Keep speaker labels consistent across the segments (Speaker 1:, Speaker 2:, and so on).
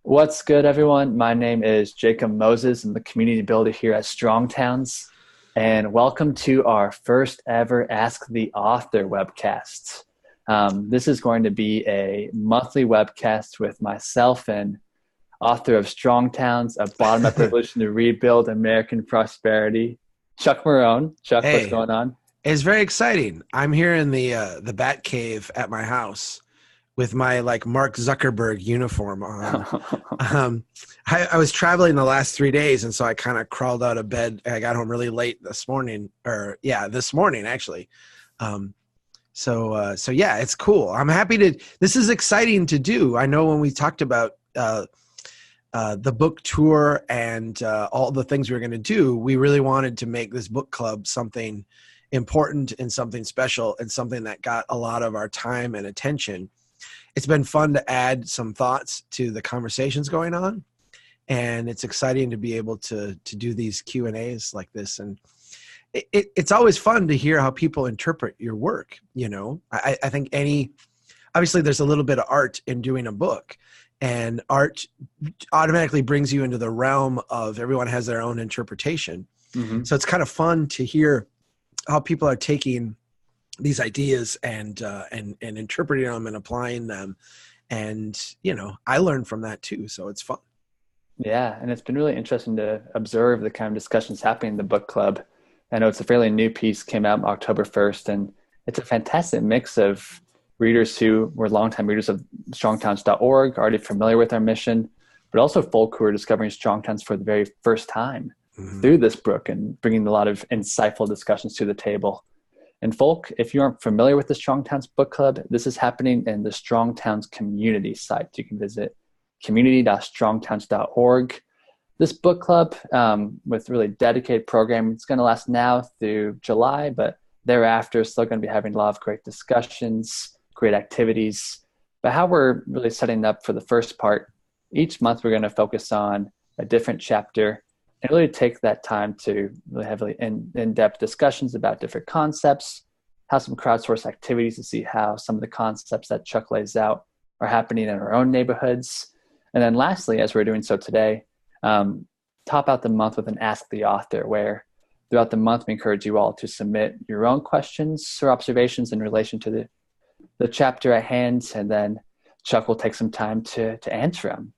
Speaker 1: What's good, everyone? My name is Jacob Moses. I'm the community builder here at Strong Towns, and welcome to our first ever Ask the Author webcast. This is going to be a monthly webcast with myself and author of Strong Towns, A Bottom-Up Revolution to Rebuild American Prosperity, Chuck Marohn. Chuck, what's
Speaker 2: Hey,
Speaker 1: going on?
Speaker 2: it's very exciting. I'm here in the Bat Cave at my house with my Mark Zuckerberg uniform on. Um, I was traveling the last 3 days, and so I kind of crawled out of bed. I got home really late this morning, this morning actually. So yeah, it's cool. I'm happy to. This is exciting to do. I know when we talked about the book tour and all the things we were going to do, we really wanted to make this book club something important and something special and something that got a lot of our time and attention. It's been fun to add some thoughts to the conversations going on, and it's exciting to be able to do these Q&As like this. And it's always fun to hear how people interpret your work. I think obviously there's a little bit of art in doing a book, and art automatically brings you into the realm of everyone has their own interpretation.
Speaker 1: Mm-hmm.
Speaker 2: So it's kind of fun to hear how people are taking these ideas and interpreting them and applying them. And, I learned from that too. So it's fun.
Speaker 1: Yeah, and it's been really interesting to observe the kind of discussions happening in the book club. I know it's a fairly new piece, came out October 1st, and it's a fantastic mix of readers who were longtime readers of strongtowns.org, already familiar with our mission, but also folk who are discovering Strong Towns for the very first time through this book and bringing a lot of insightful discussions to the table. And folk, if you aren't familiar with the Strong Towns Book Club, this is happening in the Strong Towns community site. You can visit community.strongtowns.org. This book club, with really dedicated programming, it's going to last now through July, but thereafter still going to be having a lot of great discussions, great activities. But how we're really setting up for the first part, each month we're going to focus on a different chapter and really take that time to really have in-depth discussions about different concepts, have some crowdsourced activities to see how some of the concepts that Chuck lays out are happening in our own neighborhoods. And then lastly, as we're doing so today, top out the month with an Ask the Author, where throughout the month we encourage you all to submit your own questions or observations in relation to the chapter at hand, and then Chuck will take some time to answer them.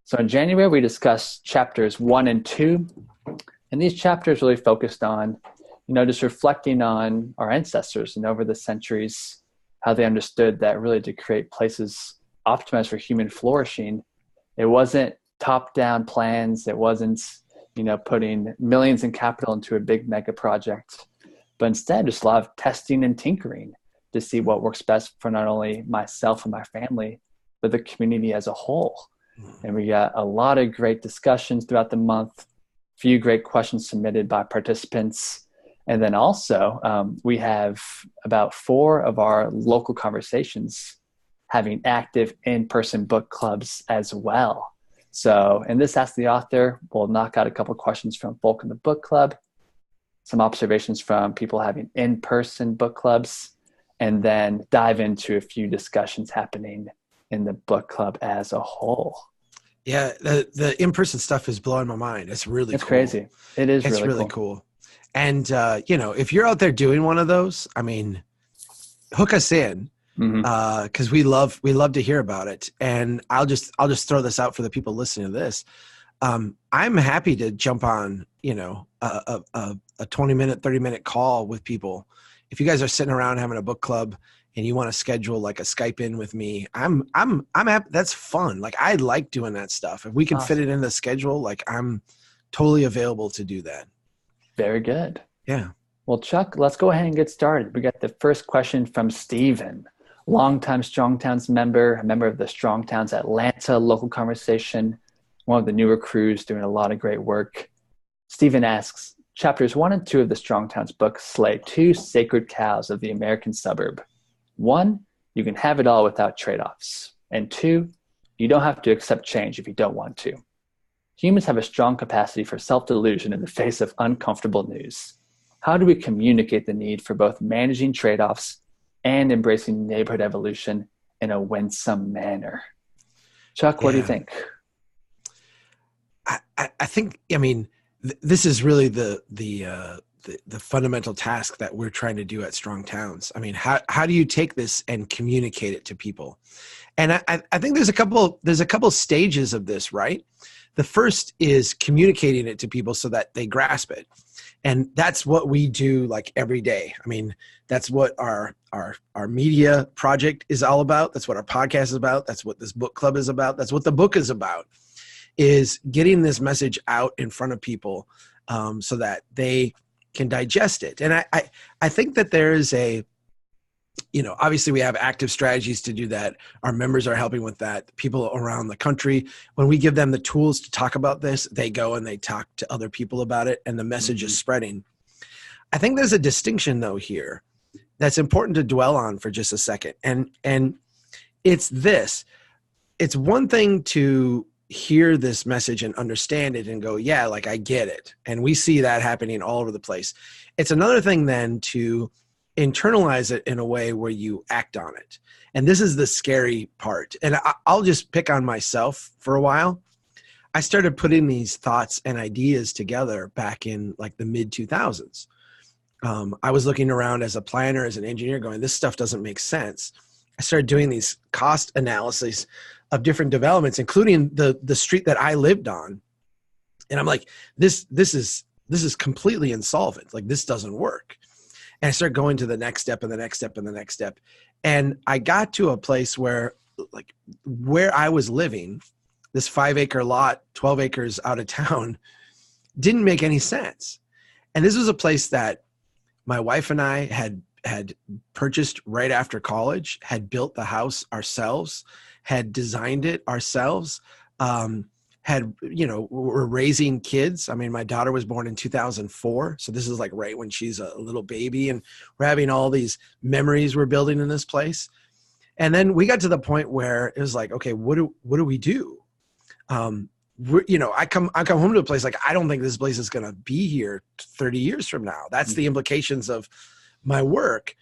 Speaker 1: So in January, we discussed chapters 1 and 2, and these chapters really focused on, just reflecting on our ancestors and over the centuries, how they understood that really to create places optimized for human flourishing, it wasn't top-down plans, it wasn't, putting millions in capital into a big mega project, but instead just a lot of testing and tinkering to see what works best for not only myself and my family, but the community as a whole. And we got a lot of great discussions throughout the month, a few great questions submitted by participants. And then also we have about 4 of our local conversations having active in-person book clubs as well. So in this Ask the Author, we'll knock out a couple of questions from folk in the book club, some observations from people having in-person book clubs, and then dive into a few discussions happening in the book club as a whole.
Speaker 2: Yeah, the in-person stuff is blowing my mind. It's really
Speaker 1: It's
Speaker 2: cool.
Speaker 1: crazy. It's
Speaker 2: really cool. And if you're out there doing one of those, hook us in, because we love to hear about it. And I'll just throw this out for the people listening to this. I'm happy to jump on a 20-minute, 30-minute call with people. If you guys are sitting around having a book club and you want to schedule a Skype in with me, I'm happy. That's fun. I like doing that stuff. If we can fit it in the schedule, I'm totally available to do that.
Speaker 1: Very good.
Speaker 2: Yeah.
Speaker 1: Well, Chuck, let's go ahead and get started. We got the first question from Steven, longtime Strong Towns member, a member of the Strong Towns Atlanta local conversation, one of the newer crews doing a lot of great work. Steven asks, chapters 1 and 2 of the Strong Towns book slay 2 sacred cows of the American suburb. 1, you can have it all without trade-offs. And 2, you don't have to accept change if you don't want to. Humans have a strong capacity for self-delusion in the face of uncomfortable news. How do we communicate the need for both managing trade-offs and embracing neighborhood evolution in a winsome manner? Chuck, what do you think?
Speaker 2: I think, I mean, this is really the fundamental task that we're trying to do at Strong Towns. I mean, how do you take this and communicate it to people? And I think there's a couple stages of this, right? The first is communicating it to people so that they grasp it. And that's what we do like every day. I mean, that's what our media project is all about. That's what our podcast is about. That's what this book club is about. That's what the book is about, is getting this message out in front of people so that they can digest it. And I think that there is obviously we have active strategies to do that. Our members are helping with that. People around the country, when we give them the tools to talk about this, they go and they talk to other people about it, and the message is spreading. I think there's a distinction though here that's important to dwell on for just a second. And it's this. It's one thing to hear this message and understand it and go, yeah, like I get it. And we see that happening all over the place. It's another thing then to internalize it in a way where you act on it. And this is the scary part. And I'll just pick on myself for a while. I started putting these thoughts and ideas together back in like the mid 2000s. I was looking around as a planner, as an engineer, going, this stuff doesn't make sense. I started doing these cost analyses of different developments, including the street that I lived on. And I'm like, this is completely insolvent. Like, this doesn't work. And I started going to the next step and the next step and the next step. And I got to a place where I was living, this 5-acre lot, 12 acres out of town, didn't make any sense. And this was a place that my wife and I had purchased right after college, had built the house ourselves, had designed it ourselves, we're raising kids. I mean, my daughter was born in 2004. So this is like right when she's a little baby, and we're having all these memories we're building in this place. And then we got to the point where it was like, okay, what do we do? I come home to a place like, I don't think this place is going to be here 30 years from now. That's the implications of my work.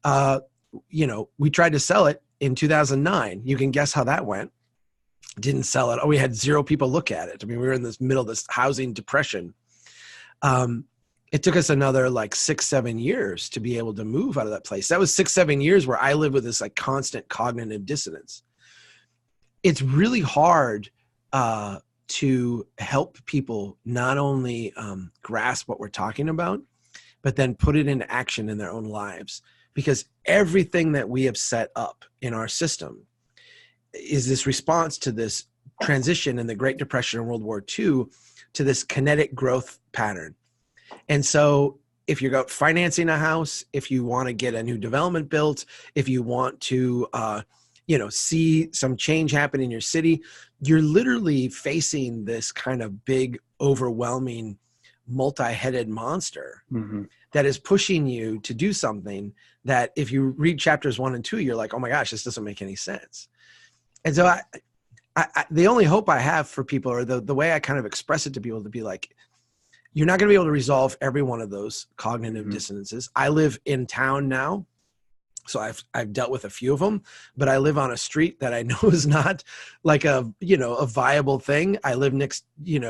Speaker 2: We tried to sell it in 2009. You can guess how that went. Didn't sell it. Oh, we had 0 people look at it. I mean, we were in this middle of this housing depression. It took us another like 6-7 years to be able to move out of that place. That was 6-7 years where I lived with this like constant cognitive dissonance. It's really hard to help people not only grasp what we're talking about, but then put it into action in their own lives. Because everything that we have set up in our system is this response to this transition in the Great Depression and World War II to this kinetic growth pattern. And so if you're financing a house, if you want to get a new development built, if you want to see some change happen in your city, you're literally facing this kind of big, overwhelming, multi-headed monster that is pushing you to do something that if you read chapters 1 and 2, you're like, oh my gosh, this doesn't make any sense. And so I the only hope I have for people, or the way I kind of express it to people, to be like, you're not going to be able to resolve every one of those cognitive dissonances. I live in town now, so I've dealt with a few of them, but I live on a street that I know is not like a viable thing. I live next, in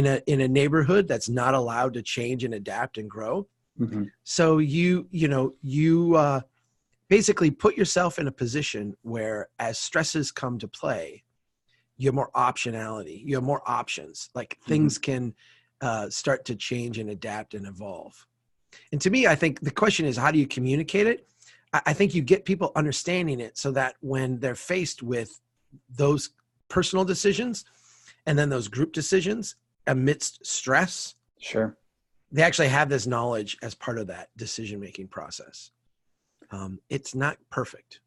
Speaker 2: a neighborhood that's not allowed to change and adapt and grow. So you basically put yourself in a position where, as stresses come to play, you have more optionality, you have more options, like things can start to change and adapt and evolve. And to me, I think the question is, how do you communicate it? I think you get people understanding it so that when they're faced with those personal decisions and then those group decisions amidst stress,
Speaker 1: sure,
Speaker 2: they actually have this knowledge as part of that decision-making process. It's not perfect.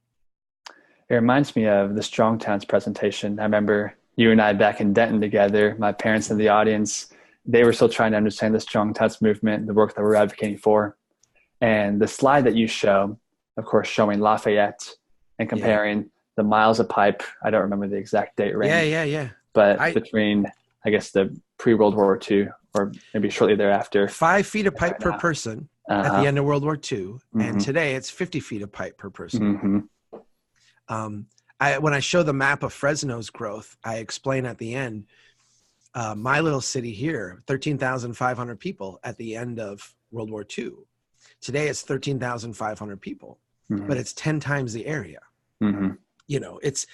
Speaker 1: It reminds me of the Strong Towns presentation. I remember you and I back in Denton together, my parents in the audience, they were still trying to understand the Strong Towns movement, the work that we're advocating for. And the slide that you show, of course, showing Lafayette and comparing the miles of pipe. I don't remember the exact date range.
Speaker 2: Yeah.
Speaker 1: But between, I guess, the pre-World War II or maybe shortly thereafter.
Speaker 2: 5 feet of pipe per person at the end of World War II. And today it's 50 feet of pipe per person. When I show the map of Fresno's growth, I explain at the end, my little city here, 13,500 people at the end of World War II. Today it's 13,500 people, but it's 10 times the area. You know, it's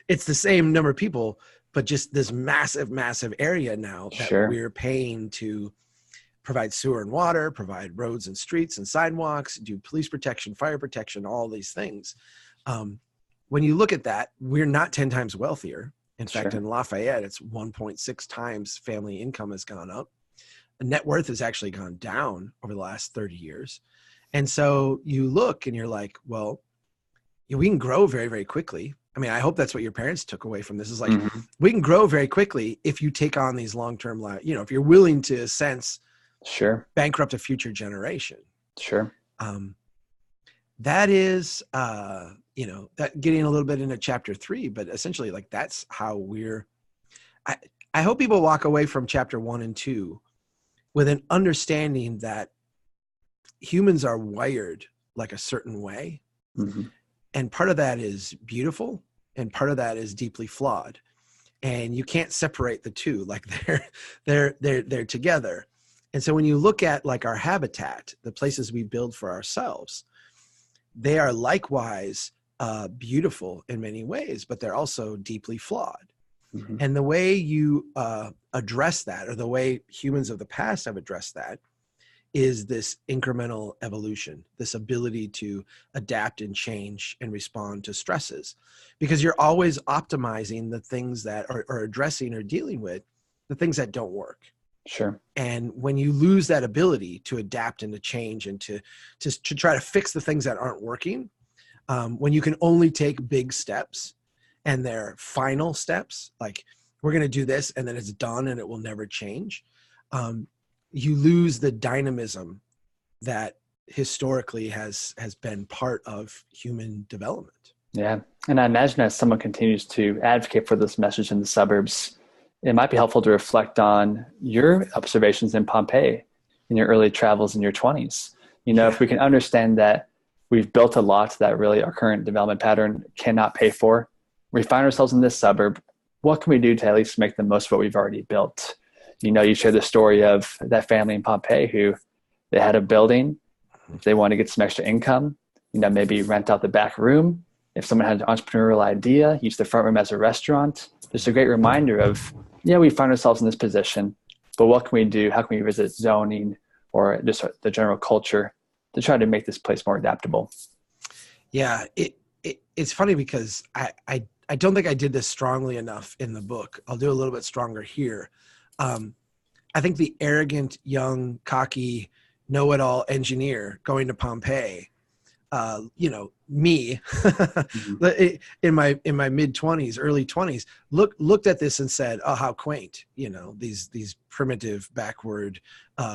Speaker 2: it's the same number of people, but just this massive, massive area now that we're paying to provide sewer and water, provide roads and streets and sidewalks, do police protection, fire protection, all these things. When you look at that, we're not 10 times wealthier. In fact, in Lafayette, it's 1.6 times family income has gone up. Net worth has actually gone down over the last 30 years. And so you look and you're like, well, we can grow very, very quickly. I mean, I hope that's what your parents took away from this is like, we can grow very quickly if you take on these long-term, you know, if you're willing to, in a sense, bankrupt a future generation. That is, you know, that getting a little bit into chapter 3, but essentially like that's how I hope people walk away from chapter 1 and 2 with an understanding that humans are wired like a certain way. And part of that is beautiful and part of that is deeply flawed. And you can't separate the two, like they're together. And so when you look at like our habitat, the places we build for ourselves, they are likewise beautiful in many ways, but they're also deeply flawed. And the way you address that, or the way humans of the past have addressed that, is this incremental evolution, this ability to adapt and change and respond to stresses, because you're always optimizing the things that are addressing or dealing with the things that don't work. And when you lose that ability to adapt and to change and to try to fix the things that aren't working, when you can only take big steps and they're final steps, like we're going to do this and then it's done and it will never change, you lose the dynamism that historically has been part of human development.
Speaker 1: Yeah. And I imagine as someone continues to advocate for this message in the suburbs, it might be helpful to reflect on your observations in Pompeii in your early travels in your 20s. You know, if we can understand that we've built a lot that really our current development pattern cannot pay for, we find ourselves in this suburb, what can we do to at least make the most of what we've already built? You know, you shared the story of that family in Pompeii who they had a building. If they want to get some extra income, you know, maybe rent out the back room. If someone had an entrepreneurial idea, use the front room as a restaurant. Just a great reminder of, yeah, we find ourselves in this position, but what can we do? How can we visit zoning or just the general culture to try to make this place more adaptable?
Speaker 2: Yeah, it's funny because I don't think I did this strongly enough in the book. I'll do a little bit stronger here. I think the arrogant, young, cocky, know-it-all engineer going to Pompeii, you know, me in my mid-20s, early 20s, looked at this and said, oh, how quaint, you know, these primitive, backward,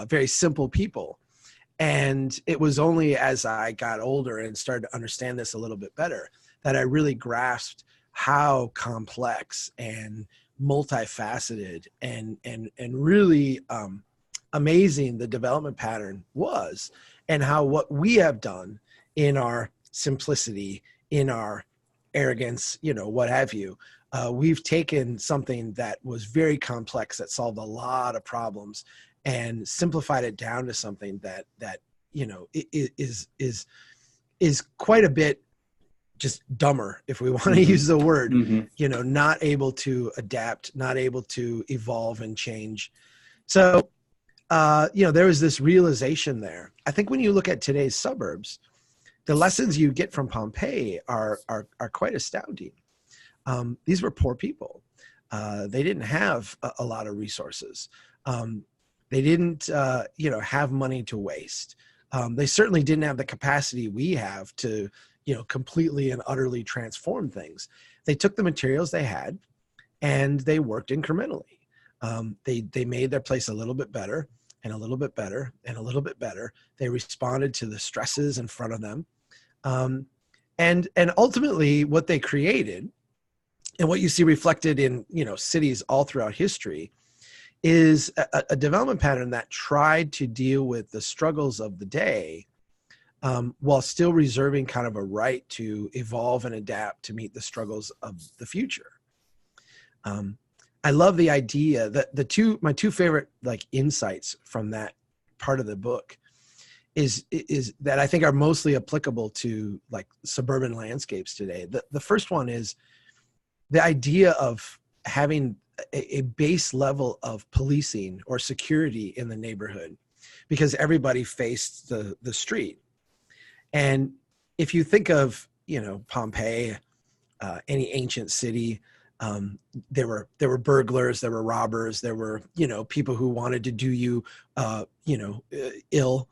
Speaker 2: very simple people. And it was only as I got older and started to understand this a little bit better that I really grasped how complex and multifaceted and really amazing the development pattern was, and how what we have done in our simplicity, in our arrogance, you know, what have you, we've taken something that was very complex that solved a lot of problems and simplified it down to something that you know is quite a bit just dumber, if we want to use the word, you know, not able to adapt, not able to evolve and change. So, you know, there was this realization there. I think when you look at today's suburbs, the lessons you get from Pompeii are quite astounding. These were poor people. They didn't have a lot of resources. They didn't, you know, have money to waste. They certainly didn't have the capacity we have to, you know, completely and utterly transform things. They took the materials they had and they worked incrementally. They made their place a little bit better and a little bit better and a little bit better. They responded to the stresses in front of them. And ultimately what they created, and what you see reflected in, you know, cities all throughout history, is a development pattern that tried to deal with the struggles of the day, while still reserving kind of a right to evolve and adapt to meet the struggles of the future. I love the idea that my two favorite like insights from that part of the book is that I think are mostly applicable to like suburban landscapes today. The first one is the idea of having a base level of policing or security in the neighborhood, because everybody faced the street. And if you think of, Pompeii, any ancient city, there were burglars, there were robbers, there were, people who wanted to do you, ill.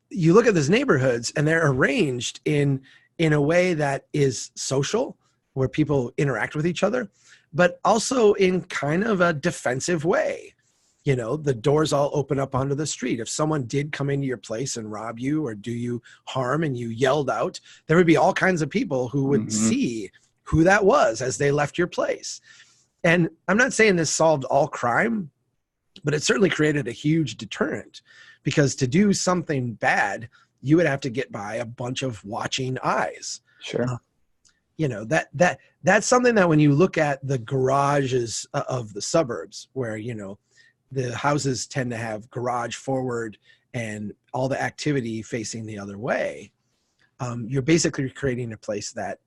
Speaker 2: You look at these neighborhoods and they're arranged in a way that is social, where people interact with each other, but also in kind of a defensive way. The doors all open up onto the street. If someone did come into your place and rob you or do you harm and you yelled out, there would be all kinds of people who would see who that was as they left your place. And I'm not saying this solved all crime, but it certainly created a huge deterrent, because to do something bad, you would have to get by a bunch of watching eyes.
Speaker 1: Sure.
Speaker 2: That's something that when you look at the garages of the suburbs, where, the houses tend to have garage forward and all the activity facing the other way, you're basically creating a place that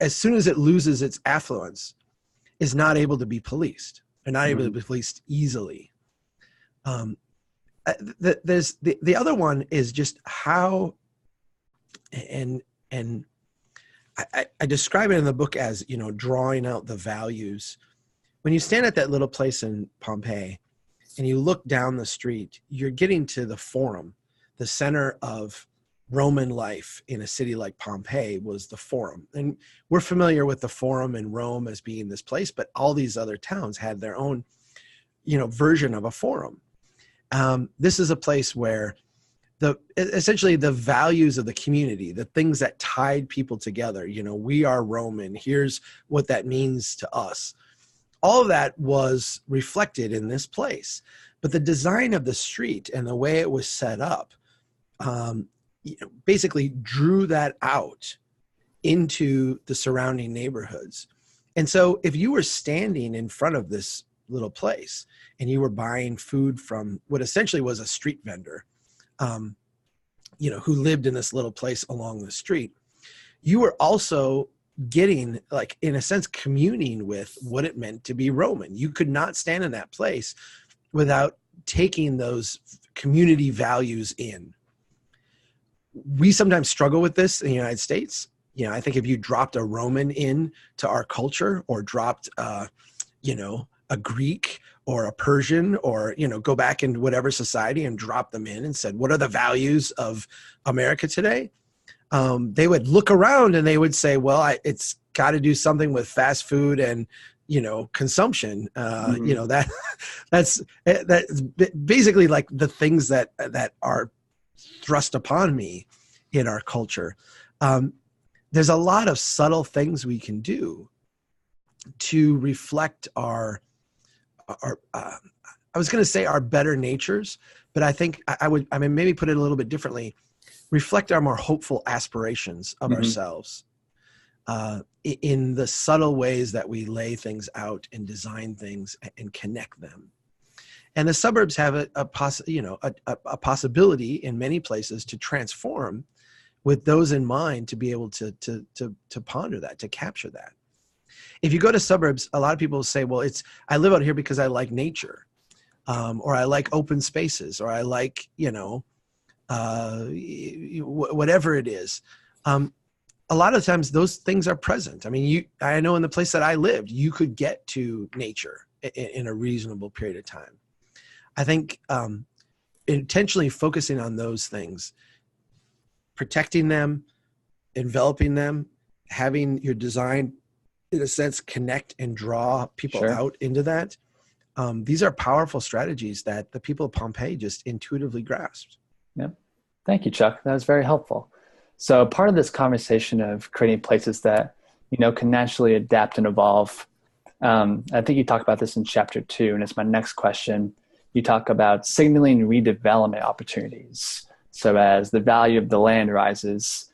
Speaker 2: as soon as it loses its affluence, is not able to be policed, or not able to be policed easily. There's the other one is just how, and I describe it in the book as, drawing out the values. When you stand at that little place in Pompeii and you look down the street, you're getting to the Forum. The center of Roman life in a city like Pompeii was the Forum. And we're familiar with the Forum in Rome as being this place, but all these other towns had their own, version of a Forum. This is a place where essentially the values of the community, the things that tied people together, we are Roman, here's what that means to us. All of that was reflected in this place. But the design of the street and the way it was set up basically drew that out into the surrounding neighborhoods. And so if you were standing in front of this little place and you were buying food from what essentially was a street vendor, who lived in this little place along the street, you were also getting, like, in a sense, communing with what it meant to be Roman. You could not stand in that place without taking those community values in. We sometimes struggle with this in the United States. I think if you dropped a Roman in to our culture, or dropped, a Greek or a Persian, or, go back into whatever society and drop them in and said, what are the values of America today? They would look around and they would say, well, it's got to do something with fast food and, consumption. That's basically like the things that are thrust upon me in our culture. There's a lot of subtle things we can do to reflect our I was going to say our better natures, but I think I would maybe put it a little bit differently. Reflect our more hopeful aspirations of ourselves in the subtle ways that we lay things out and design things and connect them. And the suburbs have a possibility in many places to transform with those in mind, to be able to ponder that, to capture that. If you go to suburbs, a lot of people say, well, I live out here because I like nature, or I like open spaces, or I like, whatever it is. A lot of times those things are present. I mean, I know in the place that I lived, you could get to nature in a reasonable period of time. I think intentionally focusing on those things, protecting them, enveloping them, having your design, in a sense, connect and draw people out into that. These are powerful strategies that the people of Pompeii just intuitively grasped.
Speaker 1: Yep. Thank you, Chuck. That was very helpful. So part of this conversation of creating places that, can naturally adapt and evolve, I think you talk about this in chapter 2, and it's my next question. You talk about signaling redevelopment opportunities. So as the value of the land rises,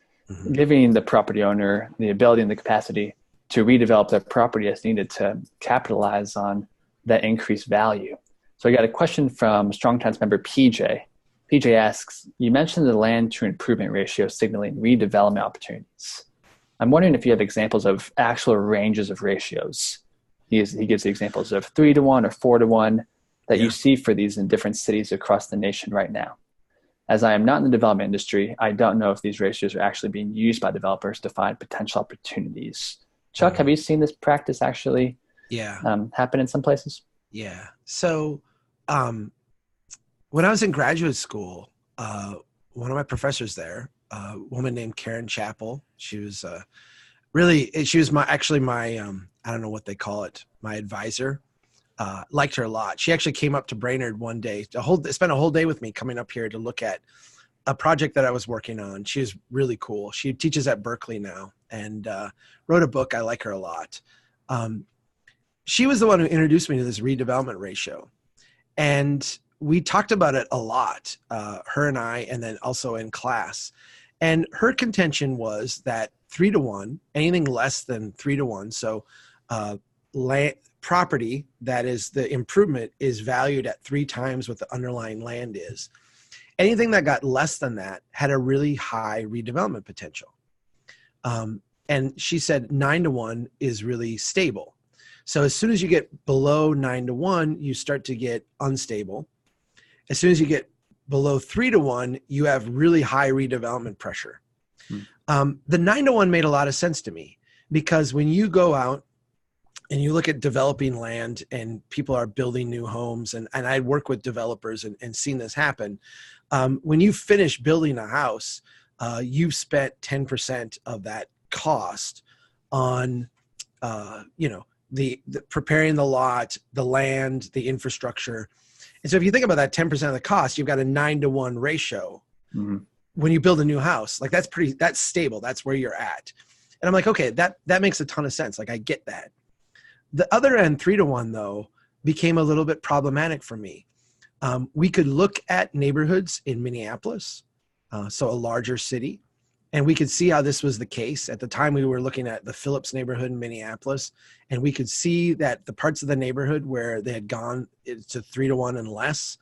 Speaker 1: giving the property owner the ability and the capacity to redevelop their property as needed to capitalize on that increased value. So I got a question from Strong Times member PJ. PJ asks, you mentioned the land to improvement ratio signaling redevelopment opportunities. I'm wondering if you have examples of actual ranges of ratios. He gives the examples of 3-to-1 or 4-to-1 that you see for these in different cities across the nation right now. As I am not in the development industry, I don't know if these ratios are actually being used by developers to find potential opportunities. Chuck, have you seen this practice actually happen in some places?
Speaker 2: Yeah. So when I was in graduate school, one of my professors there, a woman named Karen Chappell, she was my I don't know what they call it, my advisor. Liked her a lot. She actually came up to Brainerd one day, spent a whole day with me coming up here to look at a project that I was working on. She was really cool. She teaches at Berkeley now and wrote a book. I like her a lot. She was the one who introduced me to this redevelopment ratio. And we talked about it a lot, her and I, and then also in class. And her contention was that 3-to-1, anything less than 3-to-1, so property that is the improvement is valued at 3 times what the underlying land is. Anything that got less than that had a really high redevelopment potential. And she said 9-to-1 is really stable. So as soon as you get below 9-to-1, you start to get unstable. As soon as you get below 3-to-1, you have really high redevelopment pressure. The 9-to-1 made a lot of sense to me because when you go out and you look at developing land and people are building new homes, and I work with developers and seen this happen. When you finish building a house, you've spent 10% of that cost on, the preparing the lot, the land, the infrastructure. And so if you think about that 10% of the cost, you've got a 9-to-1 ratio. Mm-hmm. When you build a new house, like that's stable. That's where you're at. And I'm like, okay, that makes a ton of sense. Like I get that. The other end, 3-to-1 though, became a little bit problematic for me. We could look at neighborhoods in Minneapolis, so a larger city, and we could see how this was the case. At the time we were looking at the Phillips neighborhood in Minneapolis, and we could see that the parts of the neighborhood where they had gone to 3-to-1 and less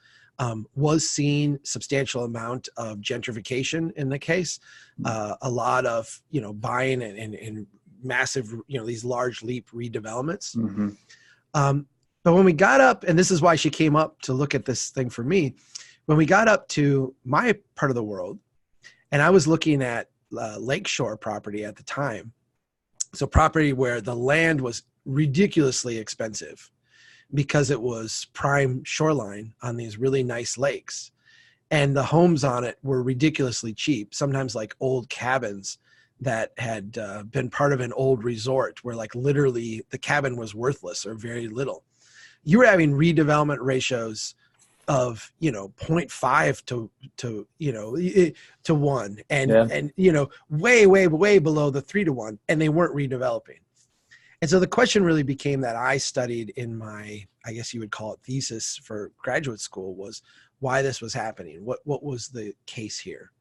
Speaker 2: was seeing substantial amount of gentrification in the case, a lot of, buying and massive, these large leap redevelopments. Mm-hmm. But when we got up, and this is why she came up to look at this thing for me, when we got up to my part of the world, and I was looking at lakeshore property at the time, so property where the land was ridiculously expensive because it was prime shoreline on these really nice lakes, and the homes on it were ridiculously cheap, sometimes like old cabins that had been part of an old resort where like literally the cabin was worthless or very little. You were having redevelopment ratios of 0.5 to 1 and way below the 3-to-1, and they weren't redeveloping. And so the question really became that I studied in my, I guess you would call it thesis for graduate school, was why this was happening. What was the case here?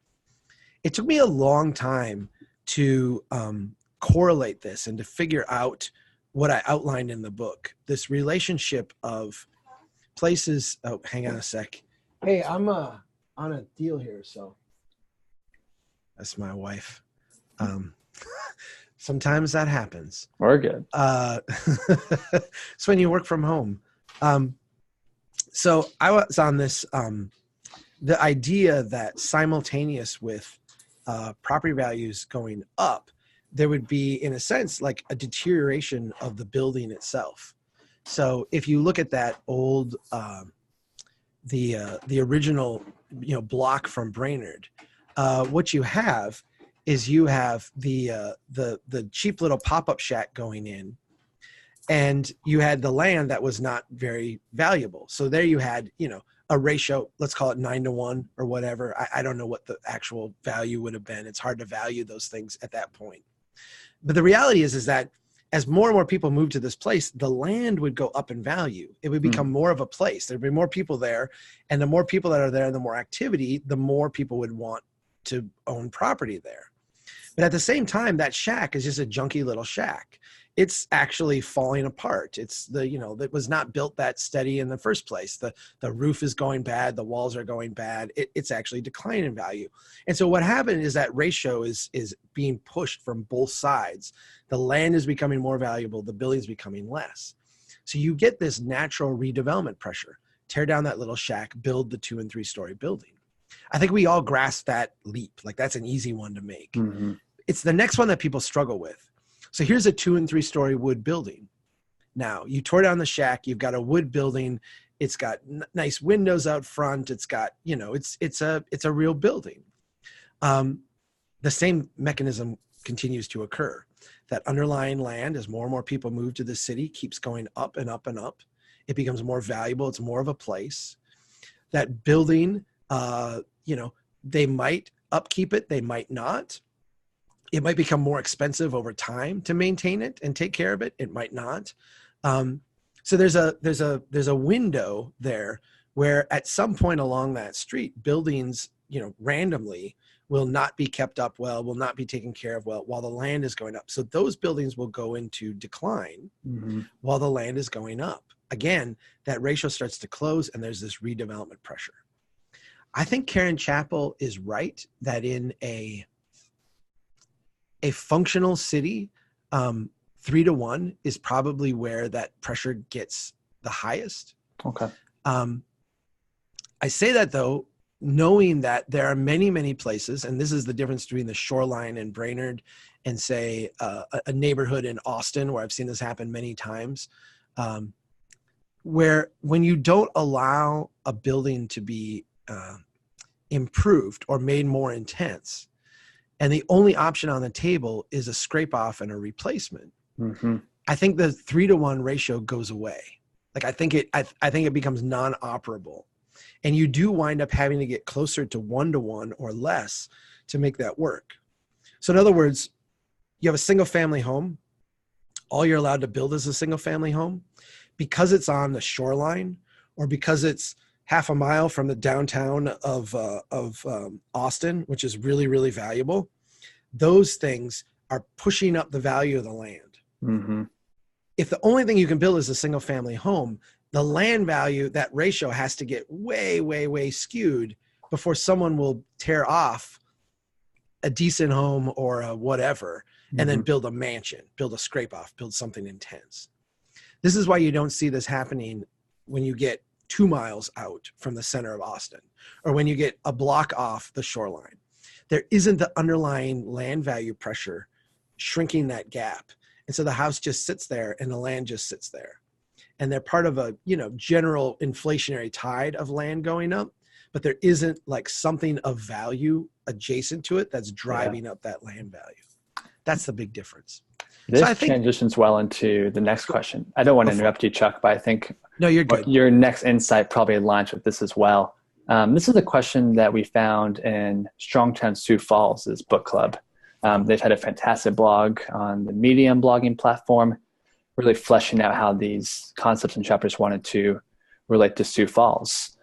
Speaker 2: It took me a long time to correlate this and to figure out what I outlined in the book, this relationship of places. Oh, hang on a sec. Hey, I'm on a deal here. So that's my wife. Sometimes that happens.
Speaker 1: We're good.
Speaker 2: It's when you work from home. So I was on this, the idea that simultaneous with property values going up, there would be, in a sense, like a deterioration of the building itself. So if you look at that old, the original, block from Brainerd, what you have is you have the cheap little pop-up shack going in, and you had the land that was not very valuable. So there you had, a ratio, let's call it 9-to-1 or whatever. I don't know what the actual value would have been. It's hard to value those things at that point. But the reality is that as more and more people moved to this place, the land would go up in value. It would become more of a place. There'd be more people there. And the more people that are there, the more activity, the more people would want to own property there. But at the same time, that shack is just a junky little shack. it's actually falling apart. It's that was not built that steady in the first place. The roof is going bad. The walls are going bad. It's actually declining in value. And so what happened is that ratio is being pushed from both sides. The land is becoming more valuable. The building is becoming less. So you get this natural redevelopment pressure. Tear down that little shack, build the 2 and 3 story building. I think we all grasp that leap. Like that's an easy one to make.
Speaker 1: Mm-hmm.
Speaker 2: It's the next one that people struggle with. So here's a 2 and 3 story wood building. Now you tore down the shack. You've got a wood building. It's got nice windows out front. It's got, it's a real building. The same mechanism continues to occur. That underlying land, as more and more people move to the city, keeps going up and up and up. It becomes more valuable. It's more of a place. That building, they might upkeep it. They might not. It might become more expensive over time to maintain it and take care of it. It might not. So there's a window there where at some point along that street, buildings, randomly will not be kept up well, will not be taken care of well while the land is going up. So those buildings will go into decline while the land is going up. Again, that ratio starts to close and there's this redevelopment pressure. I think Karen Chappell is right that in a functional city, 3-to-1 is probably where that pressure gets the highest.
Speaker 1: Okay.
Speaker 2: I say that though, knowing that there are many, many places, and this is the difference between the Shoreline and Brainerd and say a neighborhood in Austin where I've seen this happen many times, where when you don't allow a building to be improved or made more intense, and the only option on the table is a scrape off and a replacement, I think the 3-to-1 ratio goes away. Like I think it becomes non-operable. And you do wind up having to get closer to 1-to-1 or less to make that work. So in other words, you have a single family home. All you're allowed to build is a single family home. Because it's on the shoreline or because it's half a mile from the downtown of Austin, which is really, really valuable, those things are pushing up the value of the land. If the only thing you can build is a single family home, the land value, that ratio has to get way, way, way skewed before someone will tear off a decent home or a whatever and then build a mansion, build a scrape off, build something intense. This is why you don't see this happening when you get 2 miles out from the center of Austin or when you get a block off the shoreline. There isn't the underlying land value pressure shrinking that gap. And so the house just sits there and the land just sits there. And they're part of a, general inflationary tide of land going up, but there isn't like something of value adjacent to it that's driving up that land value. That's the big difference.
Speaker 1: This transitions well into the next question. I don't want to interrupt you, Chuck, but I think
Speaker 2: no, you're good.
Speaker 1: Your next insight probably aligns with this as well. This is a question that we found in Strongtown Sioux Falls' book club. They've had a fantastic blog on the Medium blogging platform, really fleshing out how these concepts in chapters 1 and 2 relate to Sioux Falls.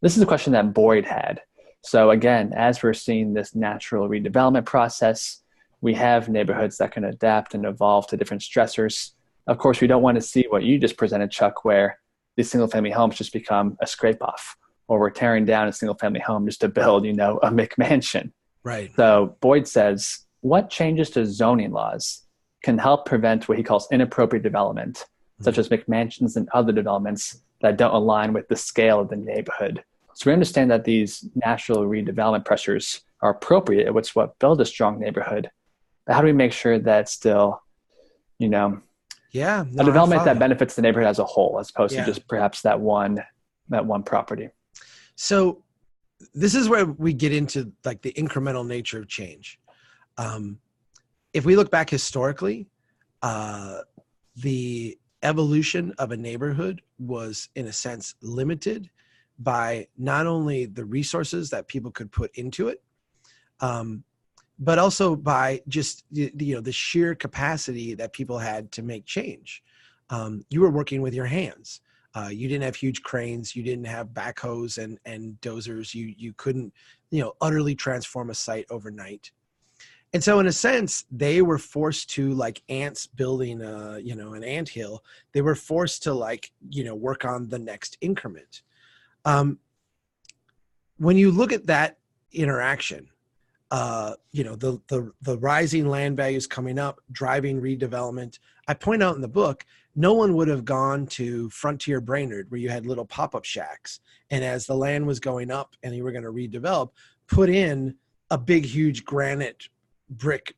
Speaker 1: This is a question that Boyd had. So again, as we're seeing this natural redevelopment process, we have neighborhoods that can adapt and evolve to different stressors. Of course, we don't want to see what you just presented, Chuck, where these single-family homes just become a scrape-off, or we're tearing down a single-family home just to build, a McMansion.
Speaker 2: Right.
Speaker 1: So Boyd says, what changes to zoning laws can help prevent what he calls inappropriate development, such as McMansions and other developments that don't align with the scale of the neighborhood? So we understand that these natural redevelopment pressures are appropriate, which is what builds a strong neighborhood. But how do we make sure that still, a development that benefits the neighborhood as a whole, as opposed to just perhaps that one property? So
Speaker 2: this is where we get into like the incremental nature of change. If we look back historically, the evolution of a neighborhood was, in a sense, limited by not only the resources that people could put into it, but also by just the sheer capacity that people had to make change. You were working with your hands. You didn't have huge cranes. You didn't have backhoes and dozers. You couldn't utterly transform a site overnight. And so in a sense, they were forced to, like ants building an anthill, they were forced to work on the next increment. When you look at that interaction, the rising land values coming up, driving redevelopment. I point out in the book, no one would have gone to Frontier Brainerd where you had little pop-up shacks. And as the land was going up and you were going to redevelop, put in a big, huge granite brick,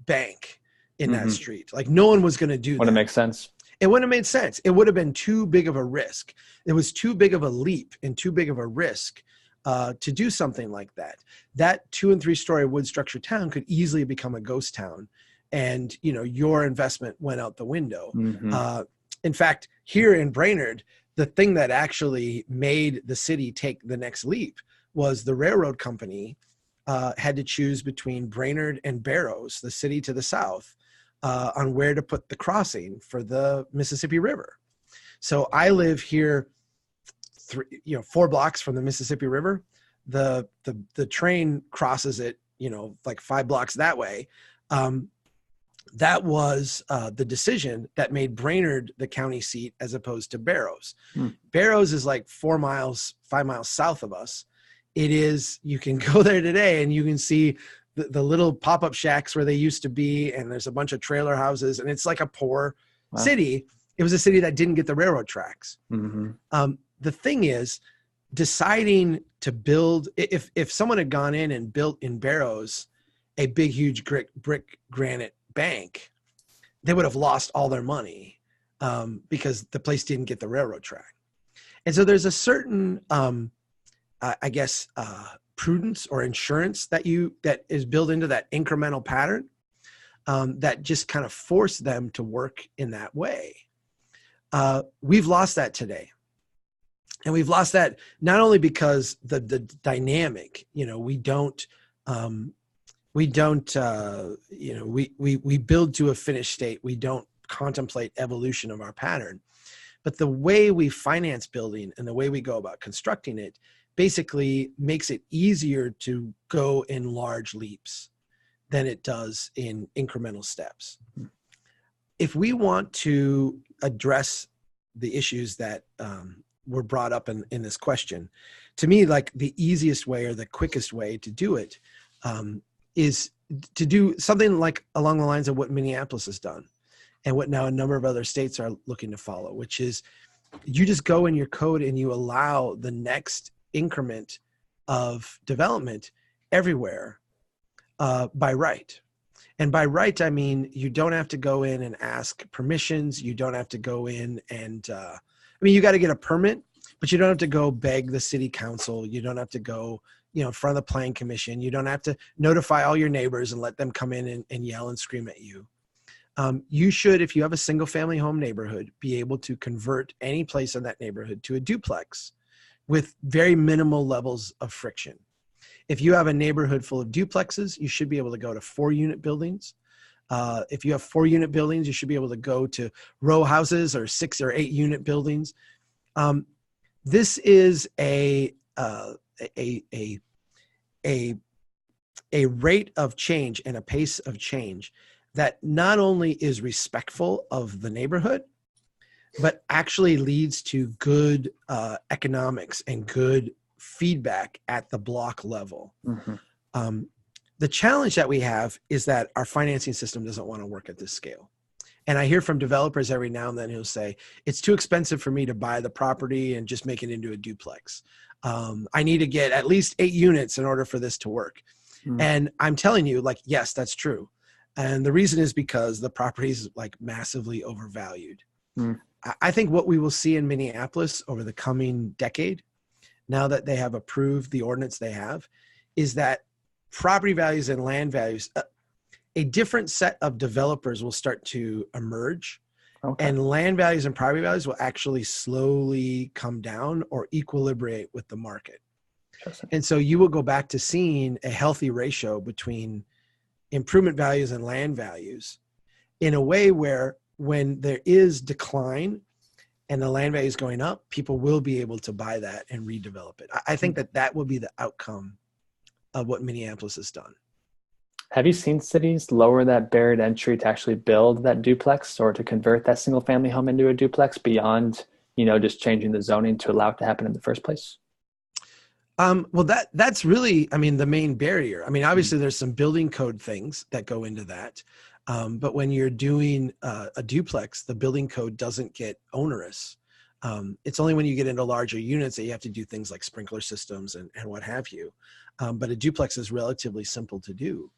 Speaker 2: bank in that street. Like no one was going to do that.
Speaker 1: Wouldn't make sense.
Speaker 2: It wouldn't have made sense. It would have been too big of a risk. It was too big of a leap and too big of a risk to do something like that. That 2- and 3-story wood structure town could easily become a ghost town, and your investment went out the window. In fact, here in Brainerd, the thing that actually made the city take the next leap was the railroad company had to choose between Brainerd and Barrows, the city to the south, on where to put the crossing for the Mississippi River. So I live here 4 blocks from the Mississippi River. The train crosses it, like 5 blocks that way. That was the decision that made Brainerd the county seat as opposed to Barrows. Barrows is like 5 miles south of us. You can go there today and you can see the little pop-up shacks where they used to be, and there's a bunch of trailer houses, and it's like a poor city. It was a city that didn't get the railroad tracks. The thing is, deciding to build, if someone had gone in and built in Barrows a big, huge brick granite bank, they would have lost all their money because the place didn't get the railroad track. And so there's a certain, prudence or insurance that is built into that incremental pattern that just kind of force them to work in that way. We've lost that today. And we've lost that not only because the dynamic, we build to a finished state. We don't contemplate evolution of our pattern, but the way we finance building and the way we go about constructing it basically makes it easier to go in large leaps than it does in incremental steps. If we want to address the issues that were brought up in this question, to me, like the easiest way or the quickest way to do it is to do something like along the lines of what Minneapolis has done and what now a number of other states are looking to follow, which is you just go in your code and you allow the next increment of development everywhere by right. And by right, I mean, you don't have to go in and ask permissions. You don't have to go in and, you got to get a permit, but you don't have to go beg the city council. You don't have to go, in front of the planning commission. You don't have to notify all your neighbors and let them come in and yell and scream at you. You should, if you have a single family home neighborhood, be able to convert any place in that neighborhood to a duplex with very minimal levels of friction. If you have a neighborhood full of duplexes, you should be able to go to 4-unit buildings. If you have 4-unit buildings, you should be able to go to row houses or 6 or 8-unit buildings. This is a rate of change and a pace of change that not only is respectful of the neighborhood, but actually leads to good economics and good feedback at the block level. The challenge that we have is that our financing system doesn't want to work at this scale. And I hear from developers every now and then who'll say, it's too expensive for me to buy the property and just make it into a duplex. I need to get at least 8 units in order for this to work. And I'm telling you, yes, that's true. And the reason is because the property is massively overvalued. I think what we will see in Minneapolis over the coming decade, now that they have approved the ordinance they have, is that property values and land values, a different set of developers will start to emerge. And land values and property values will actually slowly come down or equilibrate with the market. And so you will go back to seeing a healthy ratio between improvement values and land values in a way where when there is decline and the land value is going up, people will be able to buy that and redevelop it. I think that will be the outcome of what Minneapolis has done.
Speaker 1: Have you seen cities lower that barrier to entry to actually build that duplex or to convert that single family home into a duplex beyond, just changing the zoning to allow it to happen in the first place?
Speaker 2: Well, that's really, I mean, the main barrier. I mean, obviously, there's some building code things that go into that, but when you're doing a duplex, the building code doesn't get onerous. It's only when you get into larger units that you have to do things like sprinkler systems and what have you. But a duplex is relatively simple to do.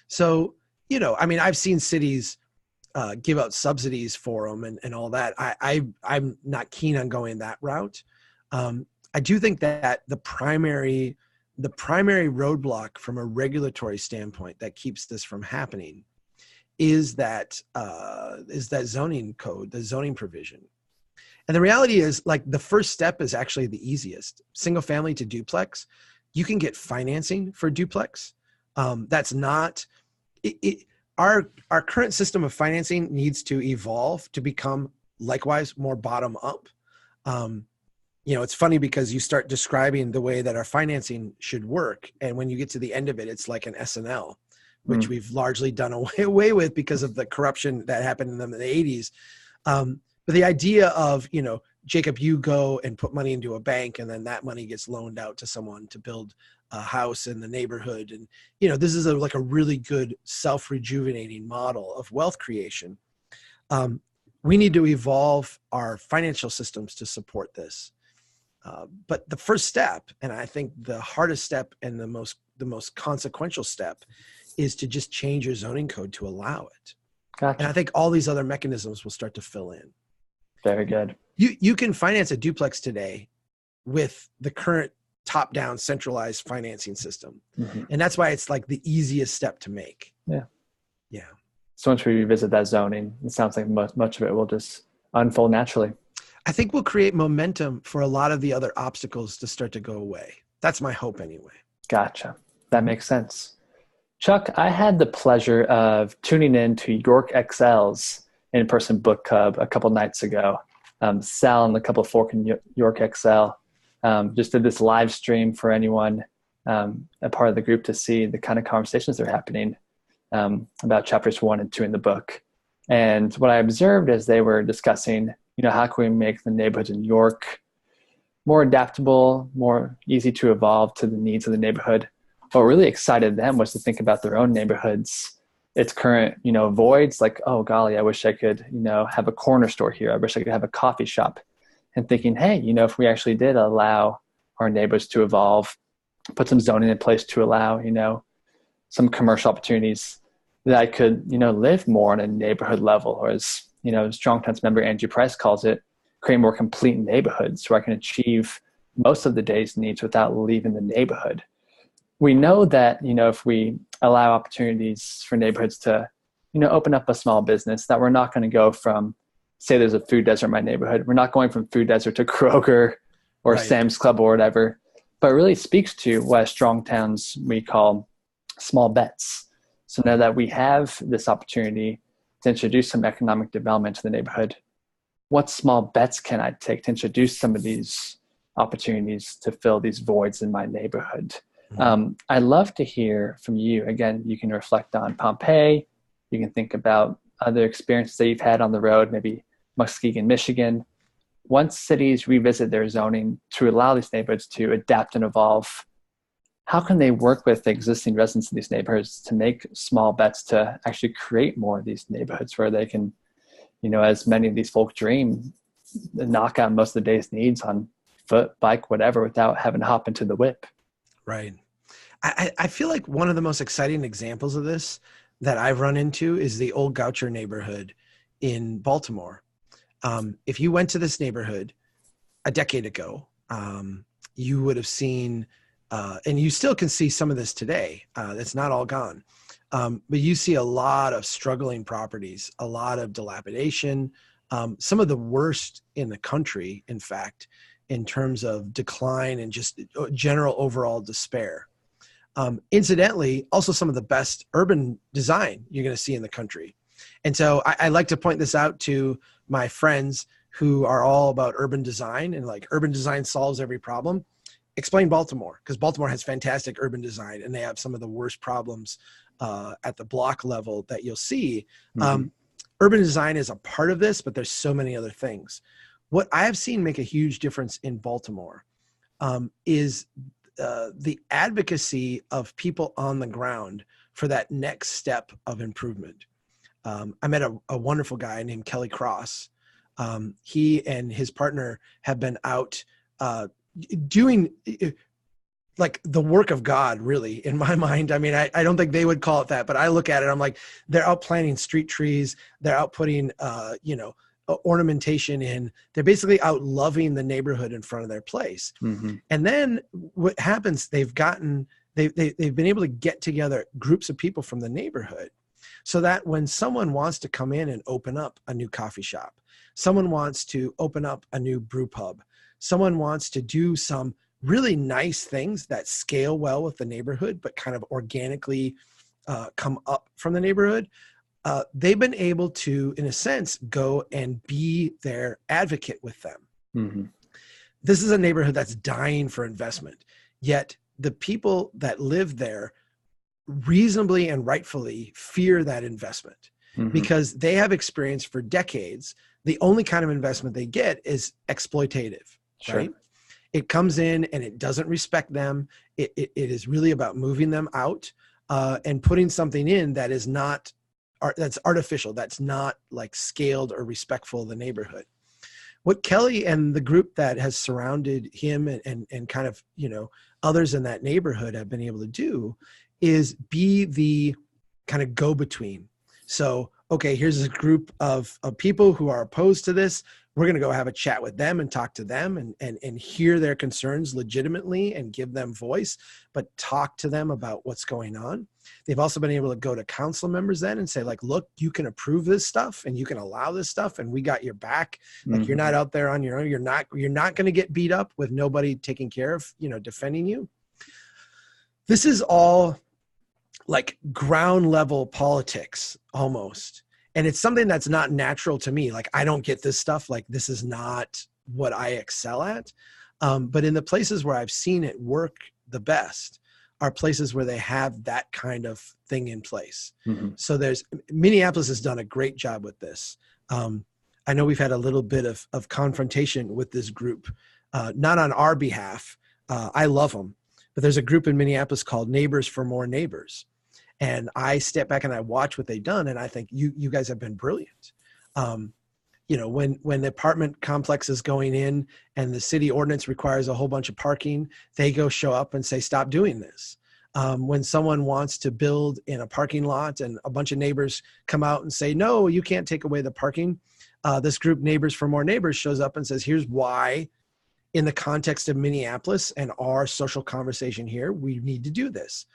Speaker 2: So, I mean, I've seen cities give out subsidies for them and all that. I'm not keen on going that route. I do think that the primary roadblock from a regulatory standpoint that keeps this from happening is that zoning code, the zoning provision. And the reality is, like, the first step is actually the easiest. Single family to duplex, you can get financing for duplex. That's not it. Our current system of financing needs to evolve to become likewise more bottom up. It's funny because you start describing the way that our financing should work, and when you get to the end of it, it's like an S&L, which we've largely done away with because of the corruption that happened in the 80s. But the idea of, Jacob, you go and put money into a bank, and then that money gets loaned out to someone to build a house in the neighborhood. And, this is like a really good self-rejuvenating model of wealth creation. We need to evolve our financial systems to support this. But the first step, and I think the hardest step and the most consequential step, is to just change your zoning code to allow it.
Speaker 1: Gotcha.
Speaker 2: And I think all these other mechanisms will start to fill in.
Speaker 1: Very good.
Speaker 2: You can finance a duplex today with the current top-down centralized financing system. Mm-hmm. And that's why it's like the easiest step to make.
Speaker 1: Yeah.
Speaker 2: Yeah.
Speaker 1: So once we revisit that zoning, it sounds like much of it will just unfold naturally.
Speaker 2: I think we'll create momentum for a lot of the other obstacles to start to go away. That's my hope anyway.
Speaker 1: Gotcha. That makes sense. Chuck, I had the pleasure of tuning in to York XL's in-person book club a couple nights ago. Sal and a couple of folk in York XL just did this live stream for anyone a part of the group to see the kind of conversations that are happening about chapters 1 and 2 in the book. And what I observed as they were discussing, how can we make the neighborhoods in York more adaptable, more easy to evolve to the needs of the neighborhood. What really excited them was to think about their own neighborhoods, its current, voids, like, oh golly, I wish I could, have a corner store here. I wish I could have a coffee shop. And thinking, hey, if we actually did allow our neighbors to evolve, put some zoning in place to allow, some commercial opportunities, that I could, live more on a neighborhood level, or as, Strongtown's member Angie Price calls it, create more complete neighborhoods where I can achieve most of the day's needs without leaving the neighborhood. We know that, if we allow opportunities for neighborhoods to, open up a small business, that we're not going to go from, say there's a food desert in my neighborhood, we're not going from food desert to Kroger or right. Sam's Club or whatever, but it really speaks to what Strongtowns we call small bets. So now that we have this opportunity to introduce some economic development to the neighborhood, what small bets can I take to introduce some of these opportunities to fill these voids in my neighborhood? I'd love to hear from you. Again, you can reflect on Pompeii. You can think about other experiences that you've had on the road, maybe Muskegon, Michigan. Once cities revisit their zoning to allow these neighborhoods to adapt and evolve, how can they work with the existing residents in these neighborhoods to make small bets to actually create more of these neighborhoods where they can, as many of these folk dream, knock out most of the day's needs on foot, bike, whatever, without having to hop into the whip?
Speaker 2: Right. I feel like one of the most exciting examples of this that I've run into is the Old Goucher neighborhood in Baltimore. If you went to this neighborhood a decade ago, you would have seen, and you still can see some of this today, it's not all gone, but you see a lot of struggling properties, a lot of dilapidation, some of the worst in the country, in fact, in terms of decline and just general overall despair. Incidentally, also some of the best urban design you're going to see in the country. And so I like to point this out to my friends who are all about urban design and like urban design solves every problem. explain Baltimore, because Baltimore has fantastic urban design and they have some of the worst problems at the block level that you'll see.
Speaker 1: Mm-hmm.
Speaker 2: Urban design is a part of this, but there's so many other things. What I have seen make a huge difference in Baltimore is the advocacy of people on the ground for that next step of improvement. I met a wonderful guy named Kelly Cross. He and his partner have been out doing like the work of God, really, in my mind. I mean, I don't think they would call it that, but I look at it, I'm like, they're out planting street trees. They're out putting, ornamentation in. They're basically out loving the neighborhood in front of their place.
Speaker 1: Mm-hmm.
Speaker 2: And then what happens, they've been able to get together groups of people from the neighborhood so that when someone wants to come in and open up a new coffee shop, someone wants to open up a new brew pub, someone wants to do some really nice things that scale well with the neighborhood, but kind of organically come up from the neighborhood, they've been able to, in a sense, go and be their advocate with them.
Speaker 1: Mm-hmm.
Speaker 2: This is a neighborhood that's dying for investment, yet the people that live there reasonably and rightfully fear that investment because they have experienced for decades, the only kind of investment they get is exploitative, right? It comes in and it doesn't respect them. It is really about moving them out and putting something in that is not, that's artificial, that's not like scaled or respectful of the neighborhood. What Kelly and the group that has surrounded him and kind of, others in that neighborhood have been able to do is be the kind of go-between. So, okay, here's a group of people who are opposed to this. We're going to go have a chat with them and talk to them and hear their concerns legitimately and give them voice, but talk to them about what's going on. They've also been able to go to council members then and say, like, look, you can approve this stuff and you can allow this stuff and we got your back. Like, you're not out there on your own. You're not going to get beat up with nobody taking care of, defending you. This is all like ground level politics almost. And it's something that's not natural to me. Like, I don't get this stuff. Like, this is not what I excel at. But in the places where I've seen it work the best are places where they have that kind of thing in place. Mm-hmm. So Minneapolis has done a great job with this. I know we've had a little bit of confrontation with this group, not on our behalf. I love them, but there's a group in Minneapolis called Neighbors for More Neighbors. And I step back and I watch what they've done. And I think you guys have been brilliant. When the apartment complex is going in and the city ordinance requires a whole bunch of parking, they go show up and say, stop doing this. When someone wants to build in a parking lot and a bunch of neighbors come out and say, no, you can't take away the parking. This group, Neighbors for More Neighbors, shows up and says, here's why in the context of Minneapolis and our social conversation here, we need to do this.